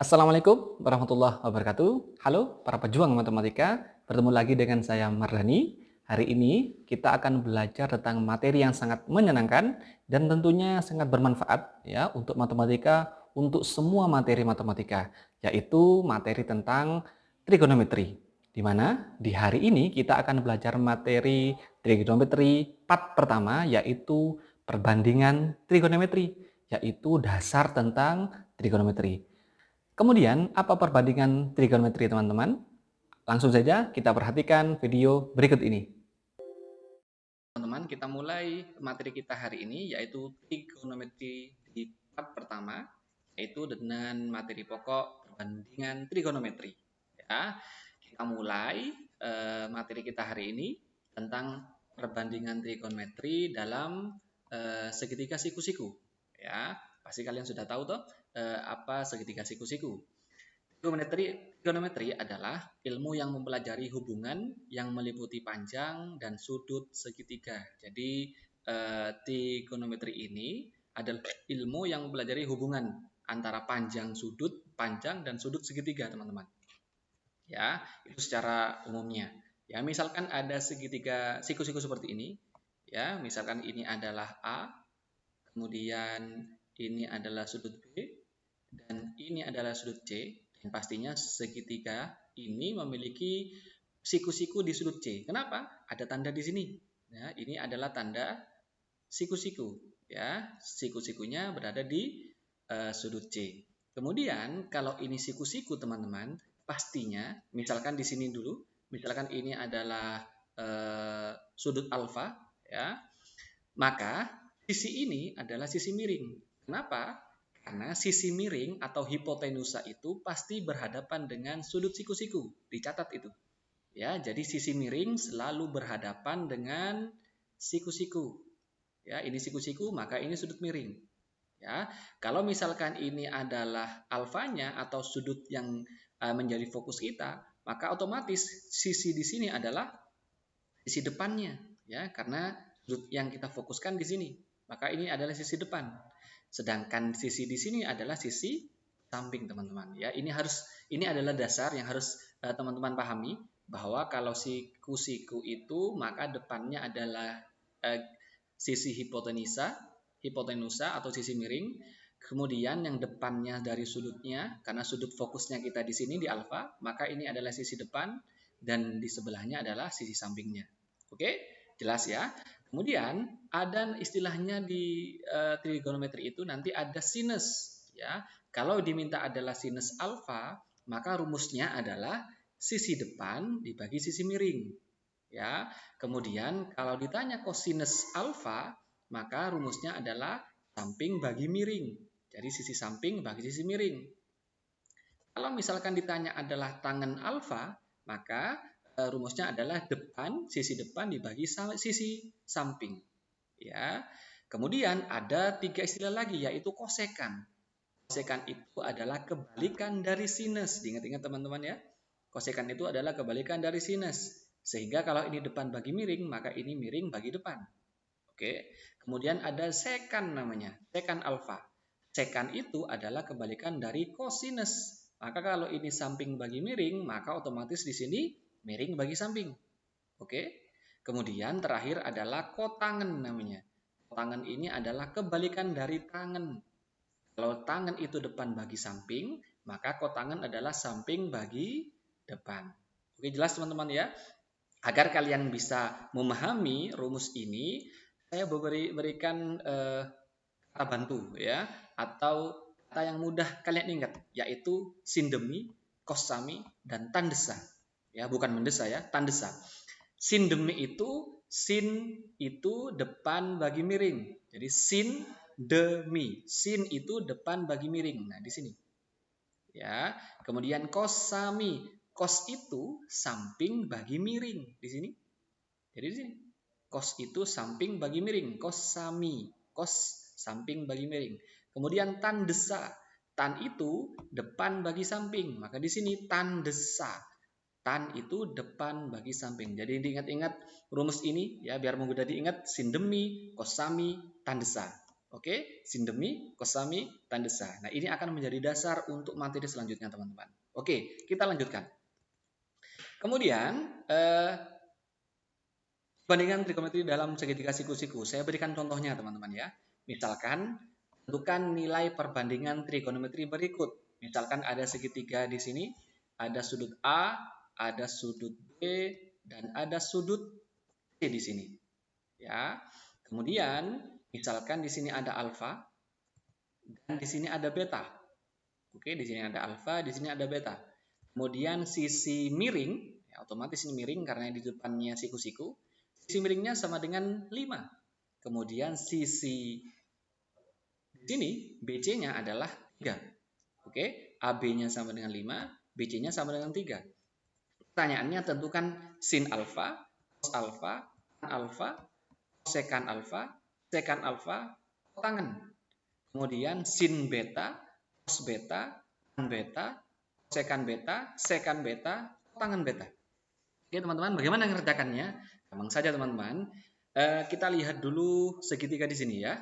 Assalamualaikum warahmatullahi wabarakatuh. Halo para pejuang matematika, bertemu lagi dengan saya Mardhani. Hari ini kita akan belajar tentang materi yang sangat menyenangkan dan tentunya sangat bermanfaat ya untuk matematika, untuk semua materi matematika, yaitu materi tentang trigonometri. Di mana di hari ini kita akan belajar materi trigonometri part pertama, yaitu perbandingan trigonometri, yaitu dasar tentang trigonometri. Kemudian, apa perbandingan trigonometri, teman-teman? Langsung saja kita perhatikan video berikut ini. Teman-teman, kita mulai materi kita hari ini, yaitu trigonometri di part pertama, yaitu dengan materi pokok perbandingan trigonometri. Ya, kita mulai materi kita hari ini tentang perbandingan trigonometri dalam segitiga siku-siku. Ya, pasti kalian sudah tahu toh apa segitiga siku-siku. Trigonometri adalah ilmu yang mempelajari hubungan yang meliputi panjang dan sudut segitiga. Jadi trigonometri ini adalah ilmu yang mempelajari hubungan antara panjang dan sudut segitiga, teman-teman. Ya, itu secara umumnya. Ya, misalkan ada segitiga siku-siku seperti ini. Ya, misalkan ini adalah A, kemudian ini adalah sudut B, dan ini adalah sudut C. Dan pastinya segitiga ini memiliki siku-siku di sudut C. Kenapa? Ada tanda di sini. Ya, ini adalah tanda siku-siku. Ya, siku-sikunya berada di sudut C. Kemudian kalau ini siku-siku, teman-teman, pastinya, misalkan di sini dulu, misalkan ini adalah sudut alfa, ya, maka sisi ini adalah sisi miring. Kenapa? Karena sisi miring atau hipotenusa itu pasti berhadapan dengan sudut siku-siku. Dicatat itu. Ya, jadi sisi miring selalu berhadapan dengan siku-siku. Ya, ini siku-siku, maka ini sudut miring. Ya, kalau misalkan ini adalah alfanya atau sudut yang menjadi fokus kita, maka otomatis sisi di sini adalah sisi depannya, ya, karena sudut yang kita fokuskan di sini. Maka ini adalah sisi depan. Sedangkan sisi di sini adalah sisi samping, teman-teman. Ya, ini adalah dasar yang harus teman-teman pahami, bahwa kalau siku-siku itu maka depannya adalah sisi hipotenusa atau sisi miring. Kemudian yang depannya dari sudutnya, karena sudut fokusnya kita di sini di alfa, maka ini adalah sisi depan dan di sebelahnya adalah sisi sampingnya. Oke, jelas ya. Kemudian ada istilahnya di trigonometri itu nanti ada sinus, ya. Kalau diminta adalah sinus alfa, maka rumusnya adalah sisi depan dibagi sisi miring, ya. Kemudian kalau ditanya kosinus alfa, maka rumusnya adalah samping bagi miring. Jadi sisi samping bagi sisi miring. Kalau misalkan ditanya adalah tangen alfa, maka rumusnya adalah sisi depan dibagi sisi samping. Ya. Kemudian ada 3 istilah lagi, yaitu kosekan. Kosekan itu adalah kebalikan dari sinus. Diingat-ingat, teman-teman, ya. Kosekan itu adalah kebalikan dari sinus. Sehingga kalau ini depan bagi miring, maka ini miring bagi depan. Oke. Kemudian ada sekan namanya, sekan alfa. Sekan itu adalah kebalikan dari kosinus. Maka kalau ini samping bagi miring, maka otomatis di sini miring bagi samping. Oke. Kemudian terakhir adalah kotangen namanya. Kotangen ini adalah kebalikan dari tangen. Kalau tangen itu depan bagi samping, maka kotangen adalah samping bagi depan. Oke, jelas teman-teman ya? Agar kalian bisa memahami rumus ini, saya berikan kata bantu, ya, atau kata yang mudah kalian ingat, yaitu sindemi, kosami, dan tandesa. Ya, bukan mendesa, ya, tandesa. Sindemi itu, sin itu depan bagi miring. Jadi sin demi, sin itu depan bagi miring. Nah, di sini. Ya, kemudian kosami, kos itu samping bagi miring di sini. Jadi di sini. Kos itu samping bagi miring, kosami, kos samping bagi miring. Kemudian tandesa, tan itu depan bagi samping, maka di sini tandesa. Tan itu depan bagi samping. Jadi diingat-ingat rumus ini, ya, biar mudah diingat: sindemi, kosami, tandesa. Oke, sindemi, kosami, tandesa. Nah, ini akan menjadi dasar untuk materi selanjutnya, teman-teman. Oke, kita lanjutkan. Kemudian, bandingan trigonometri dalam segitiga siku-siku. Saya berikan contohnya, teman-teman ya. Misalkan, tentukan nilai perbandingan trigonometri berikut. Misalkan ada segitiga di sini, ada sudut A, ada sudut B, dan ada sudut C di sini. Ya. Kemudian, misalkan di sini ada alfa dan di sini ada beta. Oke, di sini ada alfa, di sini ada beta. Kemudian sisi miring, ya, otomatis ini miring karena di depannya siku-siku. Sisi miringnya sama dengan 5. Kemudian sisi di sini BC-nya adalah 3. Oke, AB-nya sama dengan 5, BC-nya sama dengan 3. Pertanyaannya tentukan sin alfa, cos alfa, tan alfa, sekan alfa, sekan alfa, kotangen. Kemudian sin beta, cos beta, tan beta, sekan beta, kotangen beta. Oke teman-teman, bagaimana mengerjakannya? Gampang saja teman-teman. Kita lihat dulu segitiga di sini ya.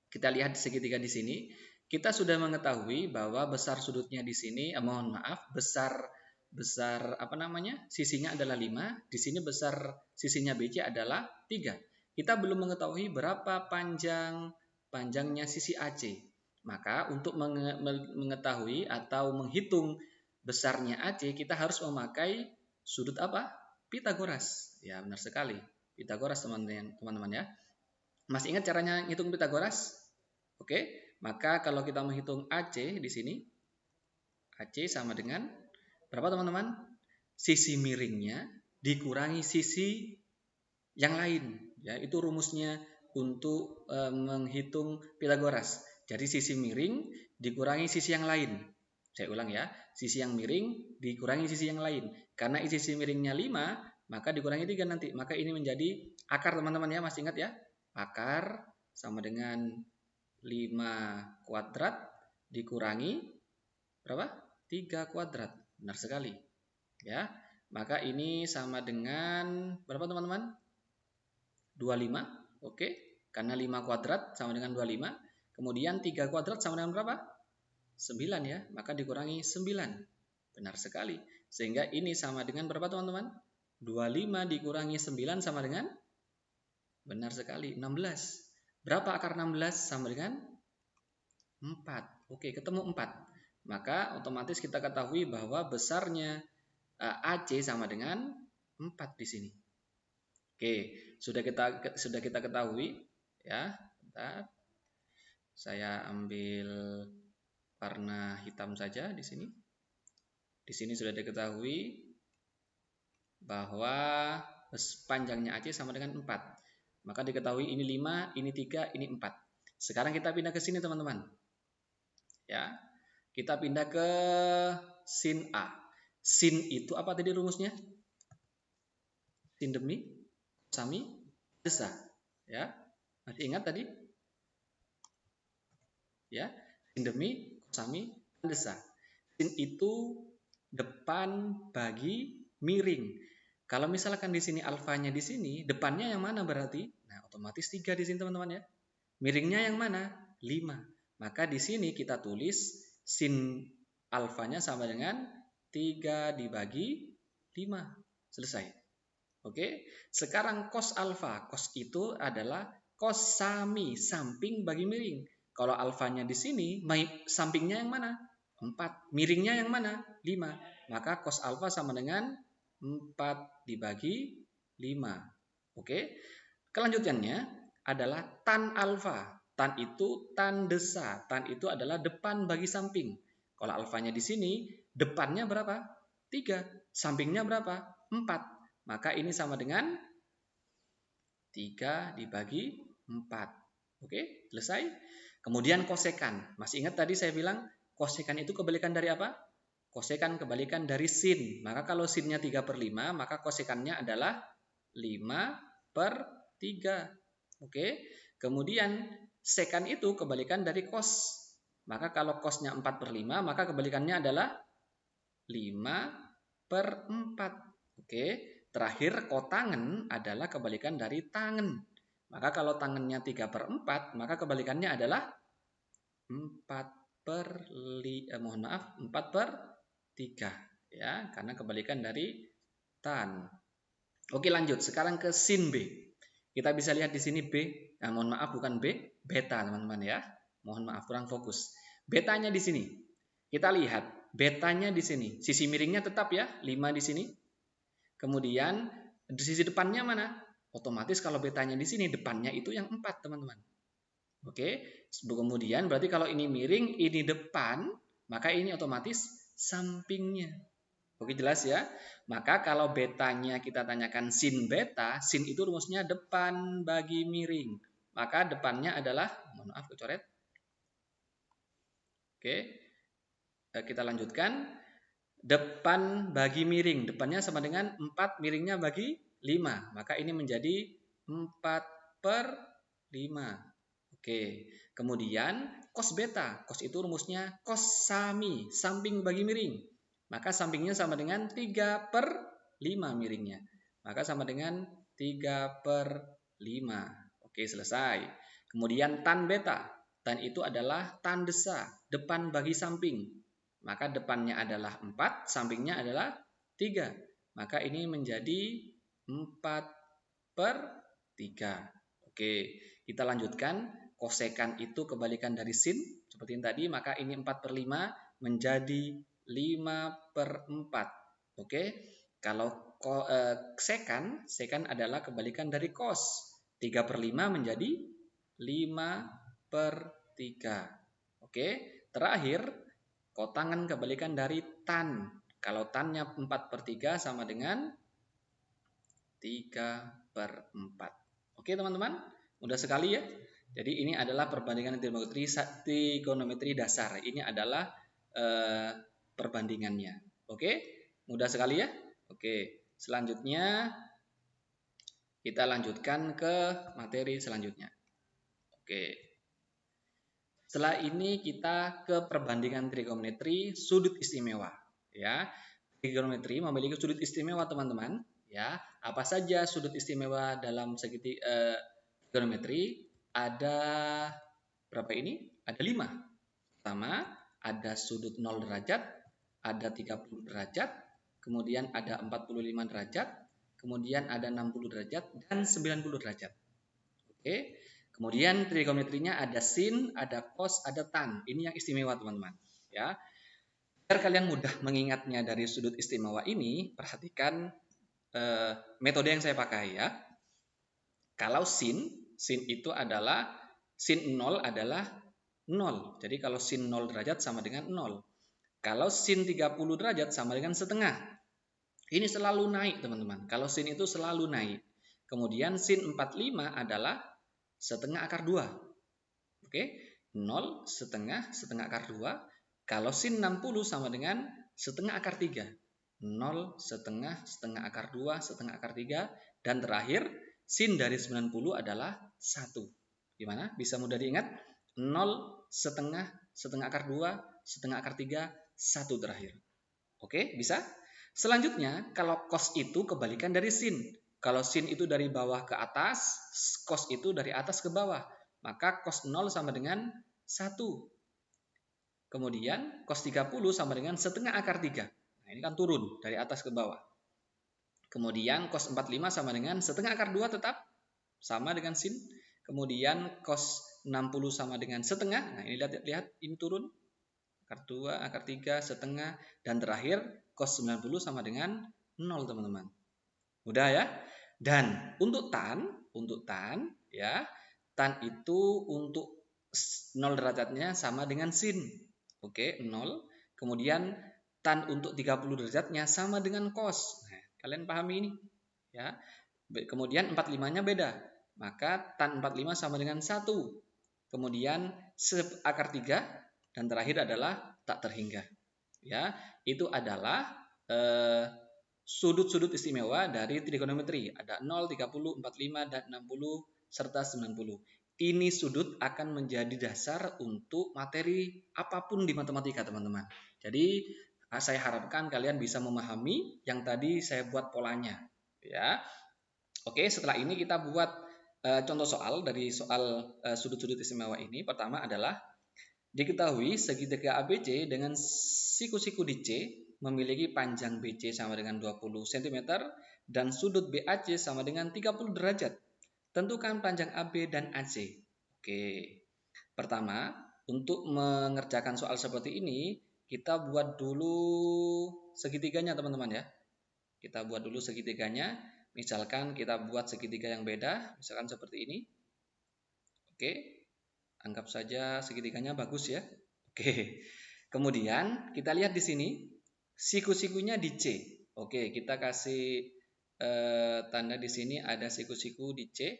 Kita lihat segitiga di sini. Kita sudah mengetahui bahwa besar sudutnya di sini, mohon maaf, besar apa namanya? Sisinya adalah 5. Di sini besar sisinya BC adalah 3. Kita belum mengetahui berapa panjangnya sisi AC. Maka untuk mengetahui atau menghitung besarnya AC, kita harus memakai sudut apa? Pitagoras. Ya, benar sekali. Pitagoras teman-teman ya. Masih ingat caranya ngitung Pitagoras? Oke, maka kalau kita menghitung AC di sini, AC sama dengan berapa teman-teman? Sisi miringnya dikurangi sisi yang lain. Ya, itu rumusnya untuk menghitung Pitagoras. Jadi sisi miring dikurangi sisi yang lain. Saya ulang ya, sisi yang miring dikurangi sisi yang lain. Karena sisi miringnya 5, maka dikurangi 3 nanti. Maka ini menjadi akar teman-teman ya, masih ingat ya? Akar sama dengan 5 kuadrat dikurangi berapa? 3 kuadrat. Benar sekali. Ya. Maka ini sama dengan berapa teman-teman? 25. Oke. Karena 5 kuadrat sama dengan 25. Kemudian 3 kuadrat sama dengan berapa? 9 ya. Maka dikurangi 9. Benar sekali. Sehingga ini sama dengan berapa teman-teman? 25 dikurangi 9 sama dengan? Benar sekali. 16. Berapa akar 16 sama dengan 4. Oke, ketemu 4. Maka otomatis kita ketahui bahwa besarnya AC sama dengan 4 di sini. Oke, sudah kita ketahui ya. Bentar. Saya ambil warna hitam saja di sini. Di sini sudah diketahui bahwa panjangnya AC sama dengan 4. Maka diketahui ini 5, ini 3, ini 4. Sekarang kita pindah ke sini teman-teman. Ya. Kita pindah ke sin A. Sin itu apa tadi rumusnya? Sin demi, sami, desa. Ya. Masih ingat tadi? Ya. Sin demi, sami, desa. Sin itu depan bagi miring. Kalau misalkan di sini alfanya di sini, depannya yang mana berarti? Nah, otomatis 3 di sini teman-teman ya. Miringnya yang mana? 5. Maka di sini kita tulis sin alfanya sama dengan 3 dibagi 5. Selesai. Oke. Sekarang cos alfa. Cos itu adalah cos sami, samping bagi miring. Kalau alfanya di sini, sampingnya yang mana? 4. Miringnya yang mana? 5. Maka cos alfa sama dengan 4 dibagi 5. Oke. Kelanjutannya adalah tan alfa. Tan itu tan desa. Tan itu adalah depan bagi samping. Kalau alfanya di sini, depannya berapa? 3. Sampingnya berapa? 4. Maka ini sama dengan 3 dibagi 4. Oke, selesai. Kemudian kosekan. Masih ingat tadi saya bilang kosekan itu kebalikan dari apa? Kosekan kebalikan dari sin. Maka kalau sinnya 3/5, maka kosekannya adalah 5/3. Oke. Kemudian sekan itu kebalikan dari kos. Maka kalau kosnya 4/5, maka kebalikannya adalah 5/4. Oke. Terakhir kotangen adalah kebalikan dari tangen. Maka kalau tangannya 3/4, maka kebalikannya adalah 4/3, ya, karena kebalikan dari tan. Oke, lanjut. Sekarang ke sin B. Kita bisa lihat di sini B. Nah, mohon maaf, bukan B, beta teman-teman ya. Mohon maaf, kurang fokus. Betanya di sini. Kita lihat betanya di sini. Sisi miringnya tetap ya, 5 di sini. Kemudian di sisi depannya mana? Otomatis kalau betanya di sini, depannya itu yang 4, teman-teman. Oke, kemudian berarti kalau ini miring, ini depan, maka ini otomatis sampingnya. Oke, jelas ya? Maka kalau betanya kita tanyakan sin beta, sin itu rumusnya depan bagi miring. Maka depannya adalah, mohon maaf kecoret. Oke, kita lanjutkan. Depan bagi miring, depannya sama dengan 4, miringnya bagi 5. Maka ini menjadi 4/5. Oke, kemudian cos beta. Cos itu rumusnya cos sami, samping bagi miring. Maka sampingnya sama dengan 3/5 miringnya. Maka sama dengan 3/5. Oke, selesai. Kemudian tan beta. Tan itu adalah tan desa, depan bagi samping. Maka depannya adalah 4, sampingnya adalah 3. Maka ini menjadi 4/3. Oke, kita lanjutkan. Kosekan itu kebalikan dari sin. Seperti yang tadi, maka ini 4/5 menjadi 5/4. Oke, kalau sekan adalah kebalikan dari cos. 3/5 menjadi 5/3. Oke, terakhir kotangan kebalikan dari tan. Kalau tannya 4/3 sama dengan 3/4. Oke teman-teman, mudah sekali ya. Jadi ini adalah perbandingan trigonometri dasar. Ini adalah perbandingannya. Oke, mudah sekali ya. Oke, selanjutnya kita lanjutkan ke materi selanjutnya. Oke. Setelah ini kita ke perbandingan trigonometri sudut istimewa. Ya, trigonometri memiliki sudut istimewa teman-teman. Ya, apa saja sudut istimewa dalam segi trigonometri? Ada berapa ini? Ada 5. Pertama, ada sudut 0 derajat, ada 30 derajat, kemudian ada 45 derajat, kemudian ada 60 derajat, dan 90 derajat. Oke. Kemudian trigonometrinya ada sin, ada cos, ada tan. Ini yang istimewa teman-teman. Ya. Biar kalian mudah mengingatnya dari sudut istimewa ini, perhatikan metode yang saya pakai ya. Kalau sin itu adalah sin 0 adalah 0. Jadi kalau sin 0 derajat sama dengan 0. Kalau sin 30 derajat sama dengan setengah. Ini selalu naik teman-teman. Kalau sin itu selalu naik. Kemudian sin 45 adalah setengah akar 2. Oke, 0 setengah akar 2. Kalau sin 60 sama dengan setengah akar 3. 0 setengah akar 2, setengah akar 3. Dan terakhir, sin dari 90 adalah 1. Gimana? Bisa mudah diingat? 0 setengah akar 2, setengah akar 3, 1 terakhir. Oke, bisa? Selanjutnya, kalau cos itu kebalikan dari sin. Kalau sin itu dari bawah ke atas, cos itu dari atas ke bawah. Maka cos 0 sama dengan 1. Kemudian cos 30 sama dengan setengah akar 3. Nah, ini kan turun dari atas ke bawah. Kemudian cos 45 sama dengan setengah akar 2 tetap sama dengan sin. Kemudian cos 60 sama dengan setengah. Nah, ini lihat ini turun. Akar 2, akar 3, setengah. Dan terakhir cos 90 sama dengan 0 teman-teman. Mudah ya? Dan untuk tan ya, tan itu untuk 0 derajatnya sama dengan sin. Oke, 0. Kemudian tan untuk 30 derajatnya sama dengan cos. Nah, kalian pahami ini? Ya. Kemudian 45-nya beda. Maka tan 45 sama dengan 1. Kemudian akar 3 dan terakhir adalah tak terhingga. Ya, itu adalah sudut-sudut istimewa dari trigonometri. Ada 0, 30, 45, dan 60 serta 90. Ini sudut akan menjadi dasar untuk materi apapun di matematika, teman-teman. Jadi, saya harapkan kalian bisa memahami yang tadi saya buat polanya, ya. Oke, setelah ini kita buat contoh soal dari soal sudut-sudut istimewa ini. Pertama adalah diketahui segitiga ABC dengan siku-siku di C memiliki panjang BC sama dengan 20 cm dan sudut BAC sama dengan 30 derajat. Tentukan panjang AB dan AC. Oke. Pertama, untuk mengerjakan soal seperti ini, kita buat dulu segitiganya, teman-teman ya. Kita buat dulu segitiganya. Misalkan kita buat segitiga yang beda, misalkan seperti ini. Oke. Anggap saja segitiganya bagus ya. Oke. Kemudian kita lihat di sini siku-sikunya di C. Oke, kita kasih tanda di sini ada siku-siku di C.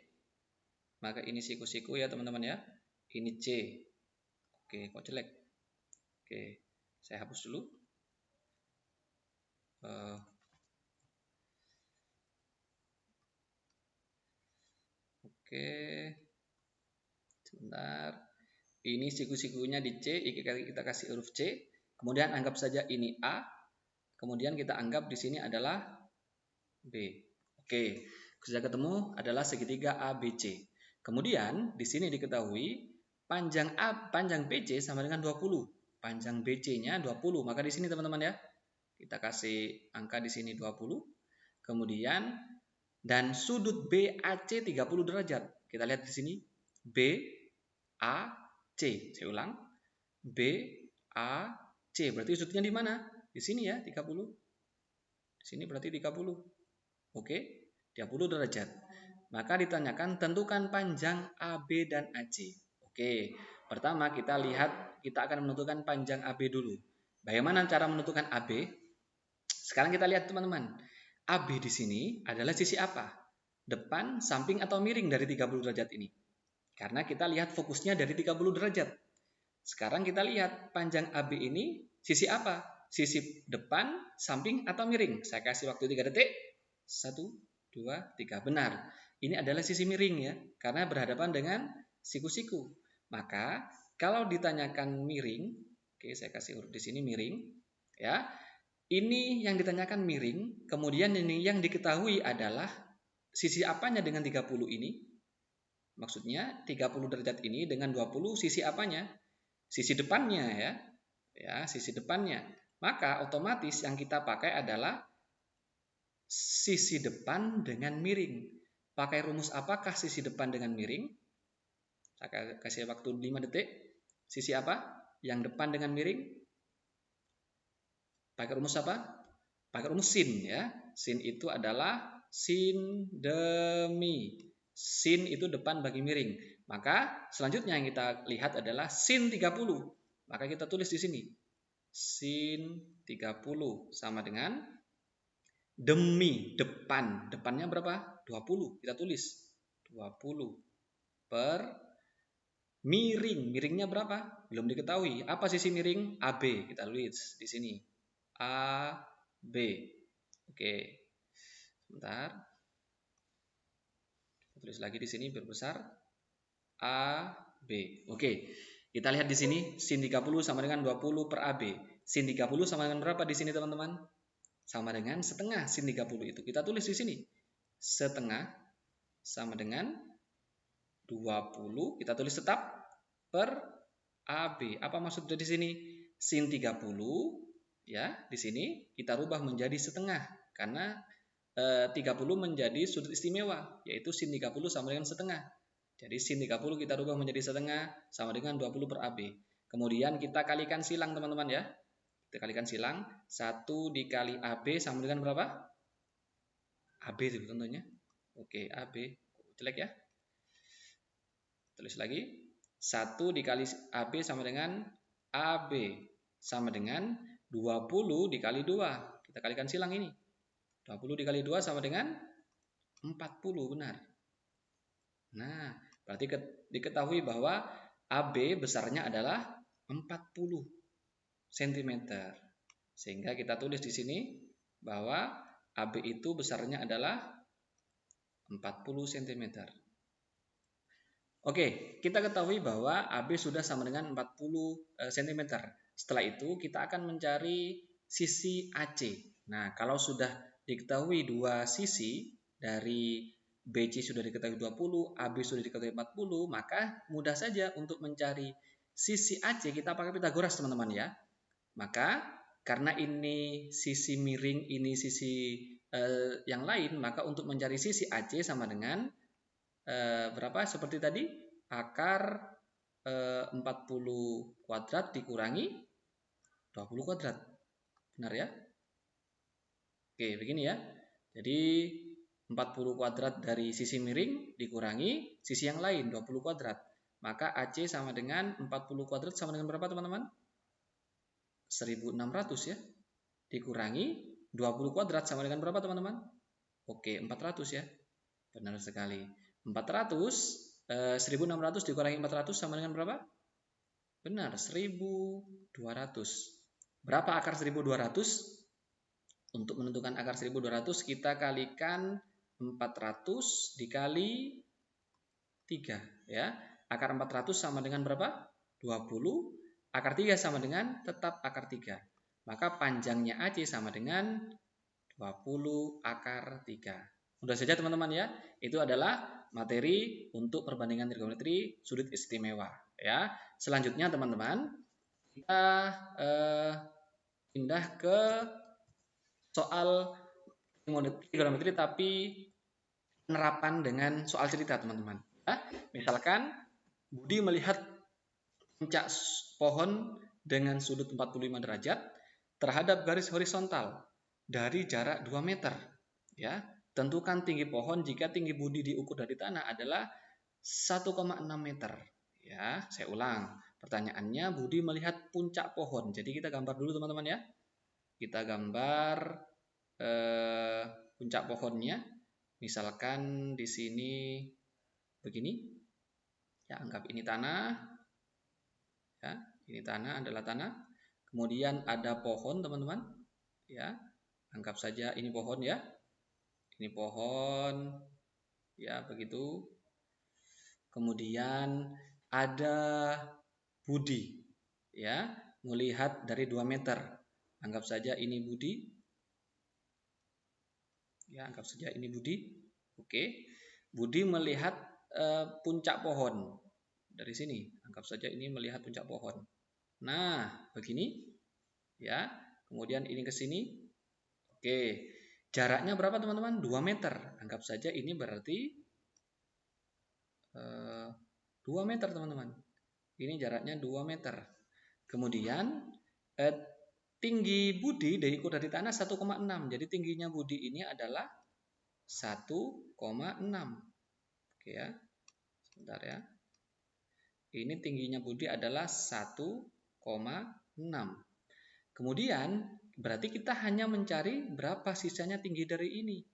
Maka ini siku-siku ya teman-teman ya. Ini C. Oke, kok jelek? Oke, saya hapus dulu. Oke. Sebentar. Ini siku-sikunya di C, kita kasih huruf C. Kemudian anggap saja ini A. Kemudian kita anggap di sini adalah B. Oke, sudah ketemu adalah segitiga ABC. Kemudian di sini diketahui panjang BC sama dengan 20. Panjang BC-nya 20. Maka di sini teman-teman ya, kita kasih angka di sini 20. Kemudian dan sudut BAC 30 derajat. Kita lihat di sini BAC. Saya ulang. BAC. Berarti sudutnya di mana? Di sini ya, 30. Di sini berarti 30. Oke, 30 derajat. Maka ditanyakan tentukan panjang AB dan AC. Oke, pertama kita lihat, kita akan menentukan panjang AB dulu. Bagaimana cara menentukan AB? Sekarang kita lihat teman-teman. AB di sini adalah sisi apa? Depan, samping, atau miring dari 30 derajat ini? Karena kita lihat fokusnya dari 30 derajat. Sekarang kita lihat panjang AB ini sisi apa? Sisi depan, samping, atau miring? Saya kasih waktu 3 detik. 1, 2, 3. Benar. Ini adalah sisi miring ya. Karena berhadapan dengan siku-siku. Maka kalau ditanyakan miring, oke saya kasih huruf di sini miring. Ya, ini yang ditanyakan miring. Kemudian ini yang diketahui adalah sisi apanya dengan 30 ini? Maksudnya 30 derajat ini dengan 20 sisi apanya? Sisi depannya ya. Ya, sisi depannya. Maka otomatis yang kita pakai adalah sisi depan dengan miring. Pakai rumus apakah sisi depan dengan miring? Saya kasih waktu 5 detik. Sisi apa? Yang depan dengan miring? Pakai rumus apa? Pakai rumus sin ya. Sin itu adalah sin demi. Sin itu depan bagi miring. Maka selanjutnya yang kita lihat adalah sin 30. Maka kita tulis di sini. Sin 30 sama dengan demi, depan. Depannya berapa? 20. Kita tulis 20 per miring. Miringnya berapa? Belum diketahui. Apa sisi miring? AB. Kita tulis di sini. AB. Oke. Sebentar. Tulis lagi di sini biar besar. AB. Oke. Kita lihat di sini sin 30 sama dengan 20 per AB. Sin 30 sama dengan berapa di sini teman-teman? Sama dengan setengah sin 30 itu. Kita tulis di sini. Setengah sama dengan 20. Kita tulis tetap per AB. Apa maksudnya di sini? Sin 30 ya, di sini kita rubah menjadi setengah karena 30 menjadi sudut istimewa, yaitu sin 30 sama dengan setengah. Jadi sin 30 kita rubah menjadi setengah sama dengan 20 per AB. Kemudian kita kalikan silang teman-teman ya. Kita kalikan silang. 1 dikali AB sama dengan berapa? AB itu tentunya. Oke, AB. Jelek ya. Tulis lagi. 1 dikali AB sama dengan AB. Sama dengan 20 dikali 2. Kita kalikan silang ini. 20 dikali 2 sama dengan 40, benar. Nah, berarti diketahui bahwa AB besarnya adalah 40 cm. Sehingga kita tulis di sini bahwa AB itu besarnya adalah 40 cm. Oke, kita ketahui bahwa AB sudah sama dengan 40 cm. Setelah itu kita akan mencari sisi AC. Nah, kalau sudah diketahui dua sisi dari BC sudah diketahui 20, AB sudah diketahui 40, maka mudah saja untuk mencari sisi AC kita pakai Pitagoras teman-teman ya. Maka karena ini sisi miring, ini sisi yang lain, maka untuk mencari sisi AC sama dengan berapa? Seperti tadi, akar 40 kuadrat dikurangi 20 kuadrat. Benar ya? Oke, begini ya. Jadi 40 kuadrat dari sisi miring dikurangi sisi yang lain 20 kuadrat. Maka AC sama dengan 40 kuadrat sama dengan berapa teman-teman? 1600 ya. Dikurangi 20 kuadrat sama dengan berapa teman-teman? Oke, 400 ya. Benar sekali. 1600 dikurangi 400 sama dengan berapa? Benar, 1200. Berapa akar 1200? Untuk menentukan akar 1200 kita kalikan 400 dikali 3 ya. Akar 400 sama dengan berapa? 20. Akar 3 sama dengan tetap akar 3. Maka panjangnya AC sama dengan 20 akar 3. Mudah saja teman-teman ya. Itu adalah materi untuk perbandingan trigonometri sudut istimewa ya. Selanjutnya teman-teman kita pindah ke soal trigonometri tapi penerapan dengan soal cerita teman-teman. Ya, misalkan Budi melihat puncak pohon dengan sudut 45 derajat terhadap garis horizontal dari jarak 2 meter. Ya, tentukan tinggi pohon jika tinggi Budi diukur dari tanah adalah 1,6 meter. Ya, saya ulang. Pertanyaannya, Budi melihat puncak pohon. Jadi kita gambar dulu teman-teman ya. Kita gambar puncak pohonnya. Misalkan di sini begini. Ya, anggap ini tanah. Ya, ini tanah adalah tanah. Kemudian ada pohon teman-teman. Ya, anggap saja ini pohon ya. Ini pohon. Ya, begitu. Kemudian ada Budi. Ya, melihat dari 2 meter. Anggap saja ini Budi. Ya, anggap saja ini Budi. Oke. Budi melihat puncak pohon. Dari sini, anggap saja ini melihat puncak pohon. Nah, begini. Ya. Kemudian ini ke sini. Oke. Jaraknya berapa teman-teman? 2 meter. Anggap saja ini berarti 2 meter teman-teman. Ini jaraknya 2 meter. Kemudian tinggi Budi diukur dari tanah 1,6. Jadi tingginya Budi ini adalah 1,6. Oke ya. Sebentar ya. Ini tingginya Budi adalah 1,6. Kemudian berarti kita hanya mencari berapa sisanya tinggi dari ini.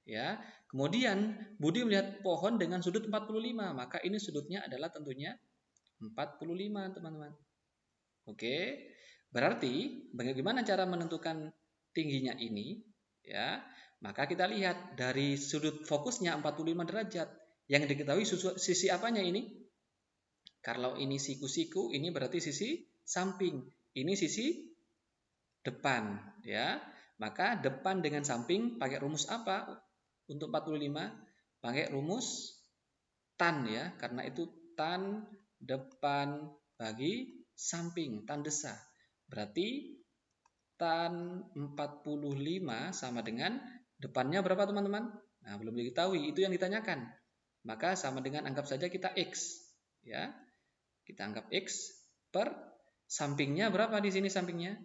Ya. Kemudian Budi melihat pohon dengan sudut 45, maka ini sudutnya adalah tentunya 45, teman-teman. Oke. Berarti bagaimana cara menentukan tingginya ini? Ya, maka kita lihat dari sudut fokusnya 45 derajat. Yang diketahui sisi apanya ini? Kalau ini siku-siku, ini berarti sisi samping. Ini sisi depan, ya. Maka depan dengan samping pakai rumus apa? Untuk 45 pakai rumus tan ya, karena itu tan depan bagi samping, tan desa. Berarti tan 45 sama dengan depannya berapa teman-teman? Nah, belum diketahui, itu yang ditanyakan. Maka sama dengan anggap saja kita X. Ya. Kita anggap X per sampingnya berapa di sini sampingnya?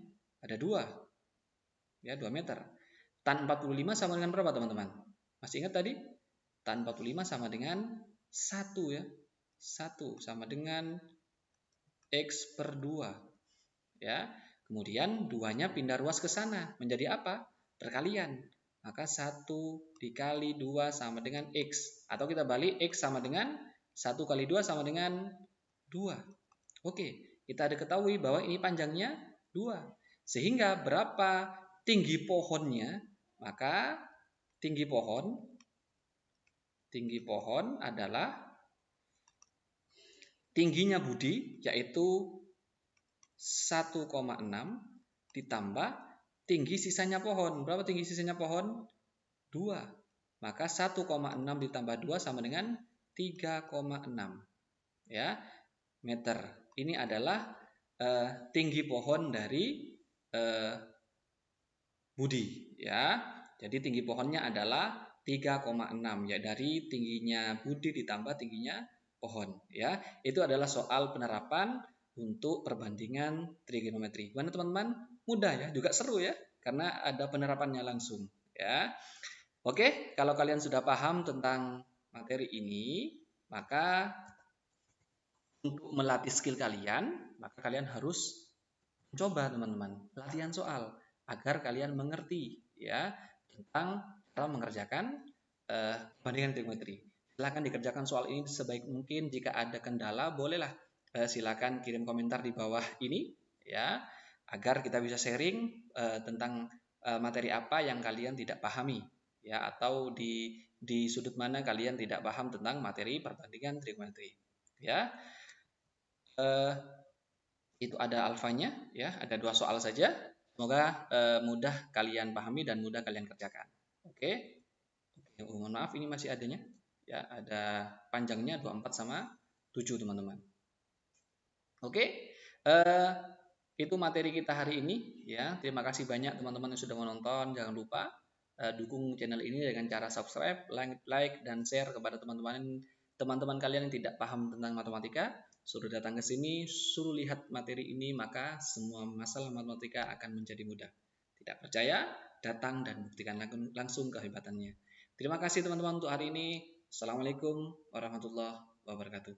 Ada 2. Ya, 2 meter. Tan 45 sama dengan berapa teman-teman? Masih ingat tadi? Tan 45 sama dengan 1 ya. 1 sama dengan X per 2. Ya. Kemudian 2-nya pindah ruas ke sana. Menjadi apa? Perkalian. Maka 1 dikali 2 sama dengan X. Atau kita balik, X sama dengan 1 kali 2 sama dengan 2. Oke, kita diketahui bahwa ini panjangnya 2. Sehingga berapa tinggi pohonnya? Maka tinggi pohon adalah tingginya Budi, yaitu 1,6 ditambah tinggi sisanya pohon. Berapa tinggi sisanya pohon? 2. maka 1,6 ditambah 2 sama dengan 3,6 ya meter. Ini adalah tinggi pohon dari Budi ya. Jadi tinggi pohonnya adalah 3,6 ya, dari tingginya Budi ditambah tingginya pohon ya. Itu adalah soal penerapan untuk perbandingan trigonometri. Gimana teman-teman? Mudah ya, juga seru ya karena ada penerapannya langsung ya. Oke, kalau kalian sudah paham tentang materi ini, maka untuk melatih skill kalian, maka kalian harus coba teman-teman latihan soal agar kalian mengerti ya tentang cara mengerjakan perbandingan trigonometri. Silakan dikerjakan soal ini sebaik mungkin. Jika ada kendala, bolehlah silakan kirim komentar di bawah ini ya, agar kita bisa sharing tentang materi apa yang kalian tidak pahami ya, atau di sudut mana kalian tidak paham tentang materi perbandingan trigonometri ya. Itu ada alfanya ya, ada 2 soal saja. Semoga mudah kalian pahami dan mudah kalian kerjakan. Oke. Mohon maaf ini masih adanya ya, ada panjangnya 24 sama 7 teman-teman. Oke. Itu materi kita hari ini ya. Terima kasih banyak teman-teman yang sudah menonton. Jangan lupa dukung channel ini dengan cara subscribe, like dan share kepada teman-teman kalian yang tidak paham tentang matematika. Suruh datang ke sini, suruh lihat materi ini, maka semua masalah matematika akan menjadi mudah. Tidak percaya? Datang dan buktikan langsung kehebatannya. Terima kasih teman-teman untuk hari ini. Assalamualaikum warahmatullahi wabarakatuh.